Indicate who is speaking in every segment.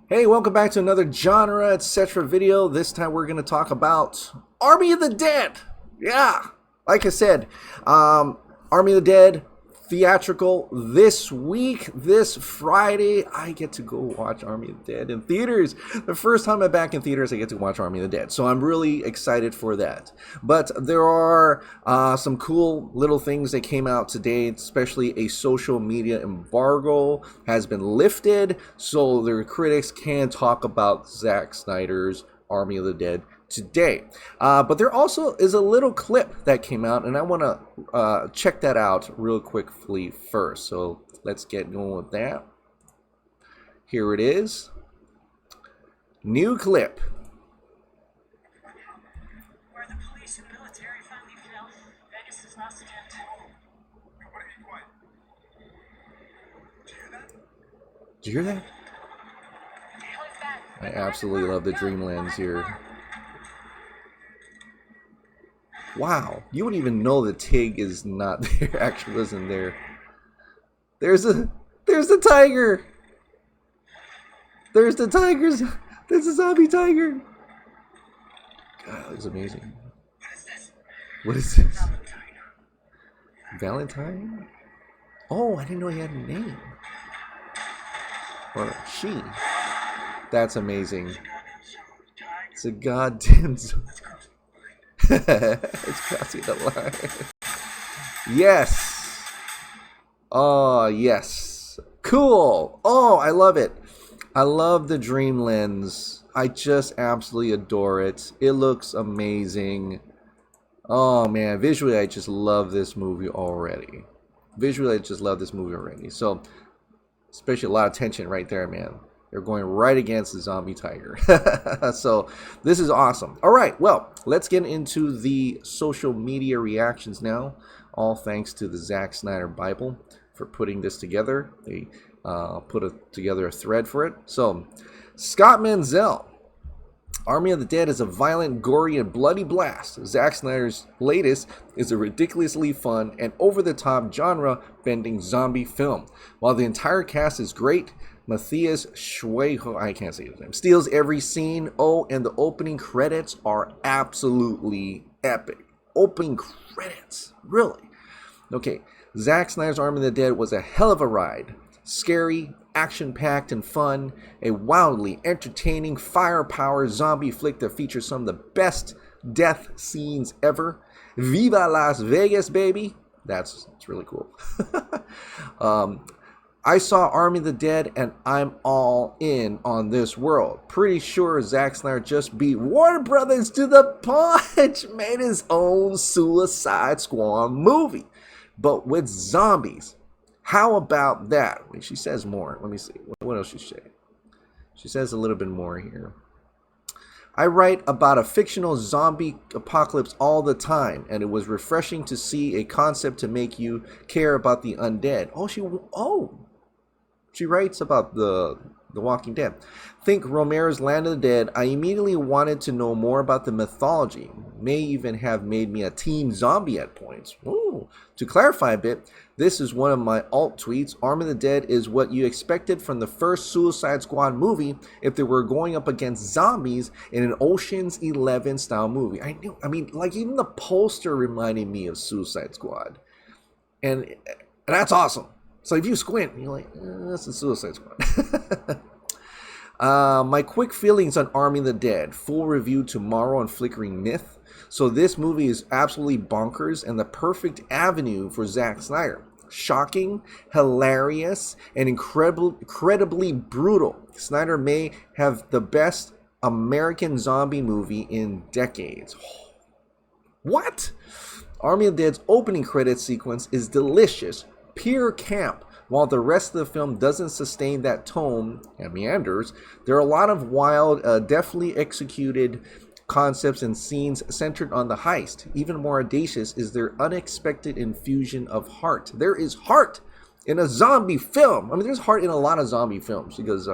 Speaker 1: Hey, welcome back to another genre, etc. video. This time we're going to talk about Army of the Dead. Yeah, like I said, Army of the Dead theatrical this week, this Friday. I get to go watch Army of the Dead in theaters. The first time I'm back in theaters, I get to watch Army of the Dead. So I'm really excited for that. But there are some cool little things that came out today, especially a social media embargo has been lifted. So the critics can talk about Zack Snyder's Army of the Dead today. But there also is a little clip that came out, and I want to check that out real quickly first. So let's get going with that. Here it is. New clip.
Speaker 2: Where the police and military finally fell, Vegas is lost again.
Speaker 1: Did you hear that? I absolutely love the dreamlands here. Wow, you wouldn't even know the Tig is not there. Actually, wasn't there. There's the tiger. There's the tigers. There's a zombie tiger. God, that was amazing. What is this? Valentine? Oh, I didn't know he had a name. Or she. That's amazing. It's a goddamn zombie. It's crossing the line. Yes. Oh, yes. Cool. Oh, I love it. I love the dream lens. I just absolutely adore it. It looks amazing. Oh, man. Visually, I just love this movie already. So, especially a lot of tension right there, man. They're going right against the zombie tiger. So this is awesome. All right, well, let's get into the social media reactions now. All thanks to the Zack Snyder Bible for putting this together. They put together a thread for it. So Scott Menzel. Army of the Dead is a violent, gory, and bloody blast. Zack Snyder's latest is a ridiculously fun and over-the-top genre-bending zombie film. While the entire cast is great, Matthias Schweighöfer, I can't say his name, steals every scene. Oh, and the opening credits are absolutely epic. Opening credits, really. Okay, Zack Snyder's Army of the Dead was a hell of a ride. Scary, action-packed, and fun. A wildly entertaining, firepower zombie flick that features some of the best death scenes ever. Viva Las Vegas, baby! That's really cool. I saw Army of the Dead, and I'm all in on this world. Pretty sure Zack Snyder just beat Warner Brothers to the punch. Made his own Suicide Squad movie, but with zombies. How about that? Wait, she says more. Let me see. What else she say? She says a little bit more here. I write about a fictional zombie apocalypse all the time, and it was refreshing to see a concept to make you care about the undead. She writes about the Walking Dead. Think Romero's Land of the Dead. I immediately wanted to know more about the mythology. May even have made me a team zombie at points. Ooh. To clarify a bit, this is one of my alt tweets. Army of the Dead is what you expected from the first Suicide Squad movie if they were going up against zombies in an Ocean's 11 style movie. Like even the poster reminded me of Suicide Squad. And that's awesome. So if you squint, you're like, that's a Suicide Squad. My quick feelings on Army of the Dead. Full review tomorrow on Flickering Myth. So this movie is absolutely bonkers and the perfect avenue for Zack Snyder. Shocking, hilarious, and incredibly brutal. Snyder may have the best American zombie movie in decades. What? Army of the Dead's opening credits sequence is delicious. Pure camp. While the rest of the film doesn't sustain that tone and meanders, there are a lot of wild, deftly executed concepts and scenes centered on the heist. Even more audacious is their unexpected infusion of heart. There is heart in a zombie film. I mean, there's heart in a lot of zombie films because,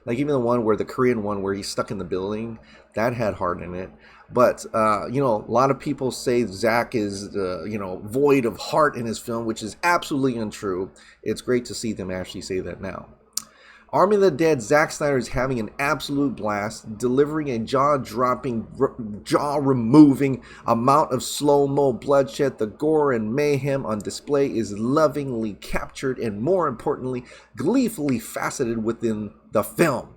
Speaker 1: like even the Korean one where he's stuck in the building, that had heart in it. But, a lot of people say Zack is, void of heart in his film, which is absolutely untrue. It's great to see them actually say that now. Army of the Dead, Zack Snyder is having an absolute blast, delivering a jaw-dropping, jaw-removing amount of slow-mo bloodshed. The gore and mayhem on display is lovingly captured and, more importantly, gleefully faceted within the film.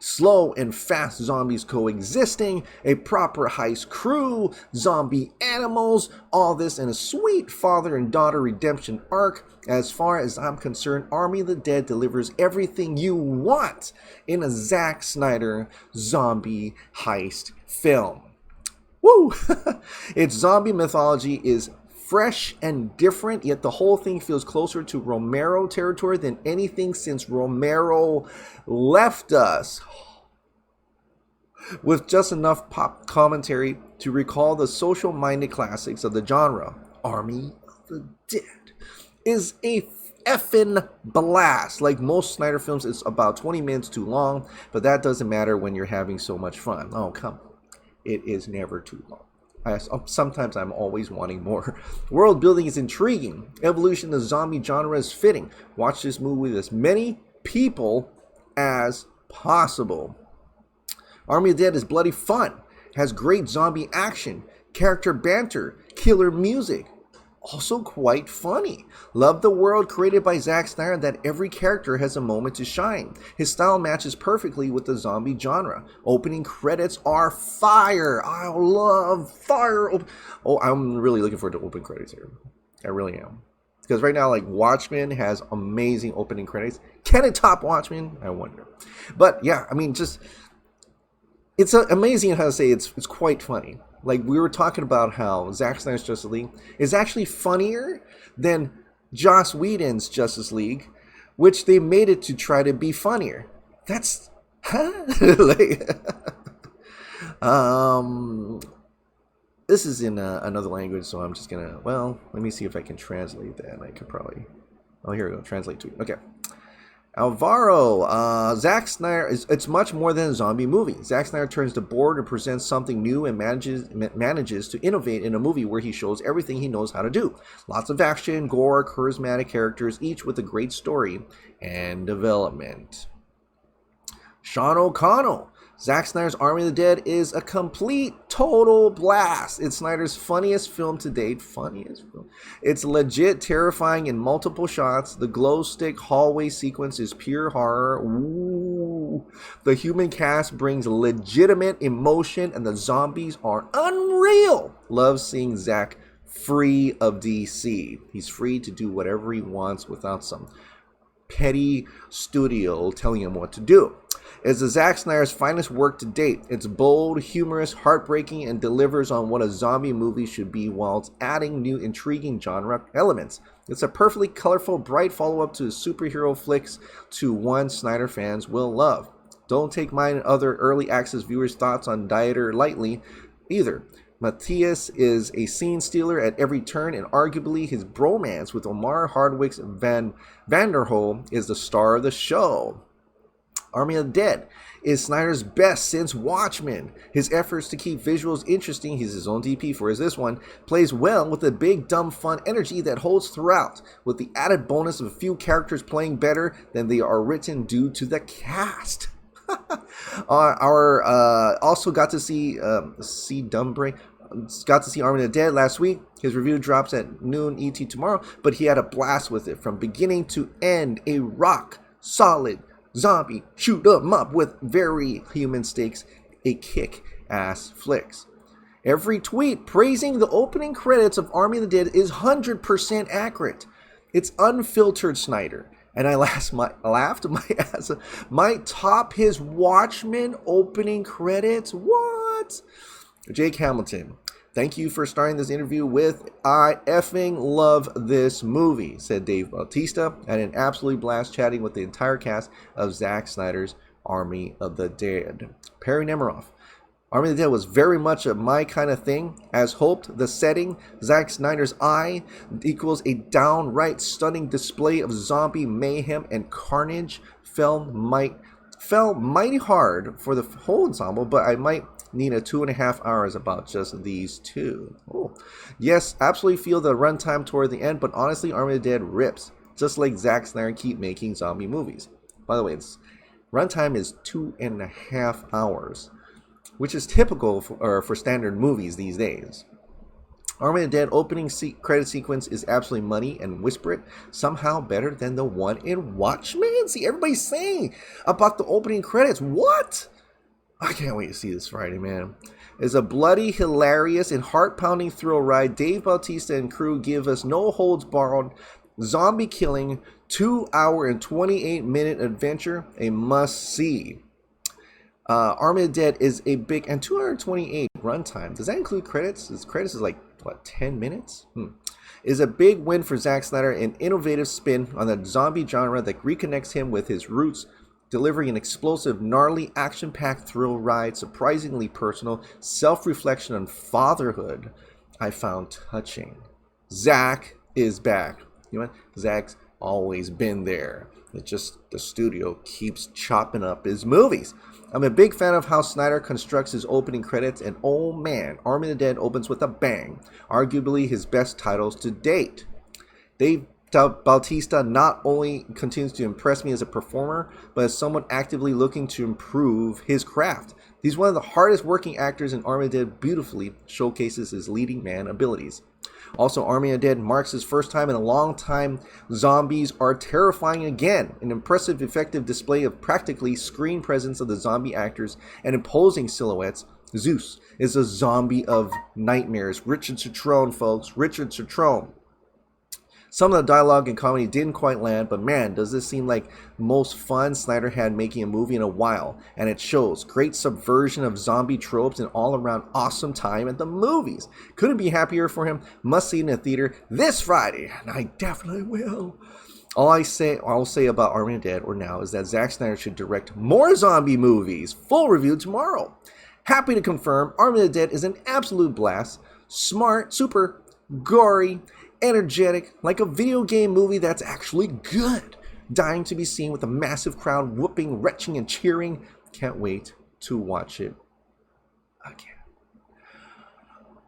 Speaker 1: Slow and fast zombies coexisting, a proper heist crew, zombie animals, all this in a sweet father and daughter redemption arc. As far as I'm concerned, Army of the Dead delivers everything you want in a Zack Snyder zombie heist film. Woo! Its zombie mythology is fresh and different, yet the whole thing feels closer to Romero territory than anything since Romero left us, with just enough pop commentary to recall the social-minded classics of the genre. Army of the Dead is a effing blast. Like most Snyder films, it's about 20 minutes too long, but that doesn't matter when you're having so much fun. Oh, come on. It is never too long. Sometimes I'm always wanting more. World building is intriguing. Evolution of the zombie genre is fitting. Watch this movie with as many people as possible. Army of the Dead is bloody fun. Has great zombie action, character banter, killer music. Also quite funny. Love the world created by Zack Snyder, that every character has a moment to shine. His style matches perfectly with the zombie genre. Opening credits are fire. I love fire. Oh, I'm really looking forward to opening credits here. I really am. Because right now, like, Watchmen has amazing opening credits. Can it top Watchmen? I wonder. But yeah, I mean, just, it's amazing how to say it's quite funny. Like, we were talking about how Zack Snyder's Justice League is actually funnier than Joss Whedon's Justice League, which they made it to try to be funnier. That's, huh? Like, this is in another language, so I'm just gonna, well, let me see if I can translate that. I could probably, oh, here we go, translate to, okay. Alvaro, Zack Snyder, it's much more than a zombie movie. Zack Snyder turns the board and presents something new and manages to innovate in a movie where he shows everything he knows how to do. Lots of action, gore, charismatic characters, each with a great story and development. Sean O'Connell, Zack Snyder's Army of the Dead is a complete, total blast. It's Snyder's funniest film to date. Funniest film. It's legit terrifying in multiple shots. The glow stick hallway sequence is pure horror. Ooh. The human cast brings legitimate emotion, and the zombies are unreal. Love seeing Zack free of DC. He's free to do whatever he wants without some petty studio telling him what to do. It's the Zack Snyder's finest work to date. It's bold, humorous, heartbreaking, and delivers on what a zombie movie should be while adding new intriguing genre elements. It's a perfectly colorful, bright follow-up to superhero flicks, to one Snyder fans will love. Don't take mine and other early access viewers' thoughts on Dieter lightly either. Matthias is a scene stealer at every turn, and arguably his bromance with Omar Hardwick's Van Vanderhoof is the star of the show. Army of the Dead is Snyder's best since Watchmen. His efforts to keep visuals interesting, he's his own DP for this one, plays well with the big, dumb, fun energy that holds throughout, with the added bonus of a few characters playing better than they are written due to the cast. Also got to see Dumbre. Got to see Army of the Dead last week. His review drops at noon ET tomorrow, but he had a blast with it from beginning to end. A rock solid zombie shoot 'em up with very human stakes, a kick-ass flicks. Every tweet praising the opening credits of Army of the Dead is 100% accurate. It's unfiltered Snyder, and I laughed my ass. Might top his Watchmen opening credits. What? Jake Hamilton, thank you for starting this interview with I effing love this movie, said Dave Bautista. I had an absolute blast chatting with the entire cast of Zack Snyder's Army of the Dead. Perry Nemiroff, Army of the Dead was very much my kind of thing. As hoped, the setting, Zack Snyder's eye, equals a downright stunning display of zombie mayhem and carnage. Fell mighty hard for the whole ensemble, but I might need a 2.5 hours about just these two. Oh, yes, absolutely feel the runtime toward the end, but honestly, Army of the Dead rips. Just like Zack Snyder keep making zombie movies. By the way, its runtime is 2.5 hours, which is typical for standard movies these days. Army of the Dead opening credit sequence is absolutely muddy and whispered, somehow better than the one in Watchmen. See, everybody's saying about the opening credits. What? I can't wait to see this Friday, man. It's a bloody, hilarious, and heart-pounding thrill ride. Dave Bautista and crew give us no holds barred, zombie-killing, 2-hour and 28-minute adventure. A must-see. Army of the Dead is a big, and 228 runtime. Does that include credits? Credits is like, what, 10 minutes? Is a big win for Zack Snyder, an innovative spin on the zombie genre that reconnects him with his roots, delivering an explosive, gnarly, action-packed thrill ride, surprisingly personal, self-reflection on fatherhood I found touching. Zack is back. You know what? Zack's always been there. It's just the studio keeps chopping up his movies. I'm a big fan of how Snyder constructs his opening credits, and oh man, Army of the Dead opens with a bang. Arguably his best titles to date. Dave Bautista not only continues to impress me as a performer, but as someone actively looking to improve his craft. He's one of the hardest working actors, and Army of the Dead beautifully showcases his leading man abilities. Also, Army of the Dead marks his first time in a long time. Zombies are terrifying again. An impressive, effective display of practically screen presence of the zombie actors and imposing silhouettes. Zeus is a zombie of nightmares. Richard Citrone, folks. Richard Citrone. Some of the dialogue and comedy didn't quite land, but man, does this seem like the most fun Snyder had making a movie in a while. And it shows. Great subversion of zombie tropes and all-around awesome time at the movies. Couldn't be happier for him. Must see it in the theater this Friday. And I definitely will. All I'll say about Army of the Dead or now is that Zack Snyder should direct more zombie movies. Full review tomorrow. Happy to confirm Army of the Dead is an absolute blast. Smart, super gory, energetic, like a video game movie that's actually good. Dying to be seen with a massive crowd whooping, retching, and cheering. Can't wait to watch it again.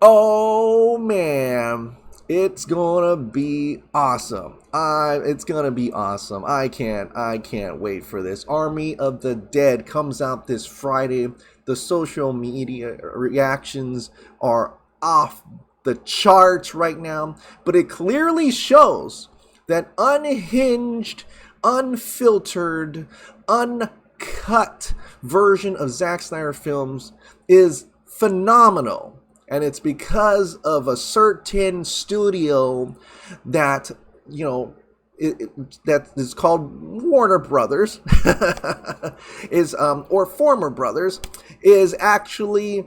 Speaker 1: Oh man, it's gonna be awesome. It's gonna be awesome. I can't wait for this. Army of the Dead comes out this Friday. The social media reactions are off the charts right now, but it clearly shows that unhinged, unfiltered, uncut version of Zack Snyder films is phenomenal. And it's because of a certain studio that, you know, that is called Warner Brothers, or former Brothers, is actually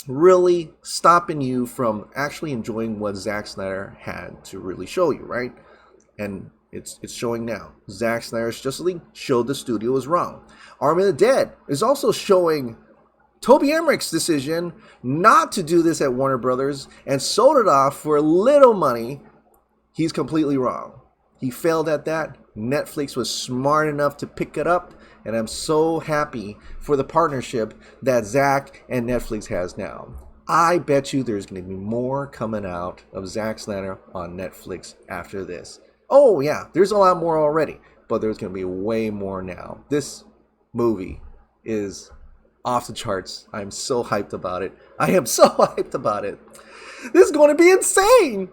Speaker 1: really stopping you from actually enjoying what Zack Snyder had to really show you, right? And it's showing now. Zack Snyder's Justice League showed the studio was wrong. Army of the Dead is also showing Toby Emmerich's decision not to do this at Warner Brothers and sold it off for little money. He's completely wrong. He failed at that. Netflix was smart enough to pick it up. And I'm so happy for the partnership that Zack and Netflix has now. I bet you there's going to be more coming out of Zack Snyder on Netflix after this. Oh yeah, there's a lot more already, but there's going to be way more now. This movie is off the charts. I'm so hyped about it. I am so hyped about it. This is going to be insane.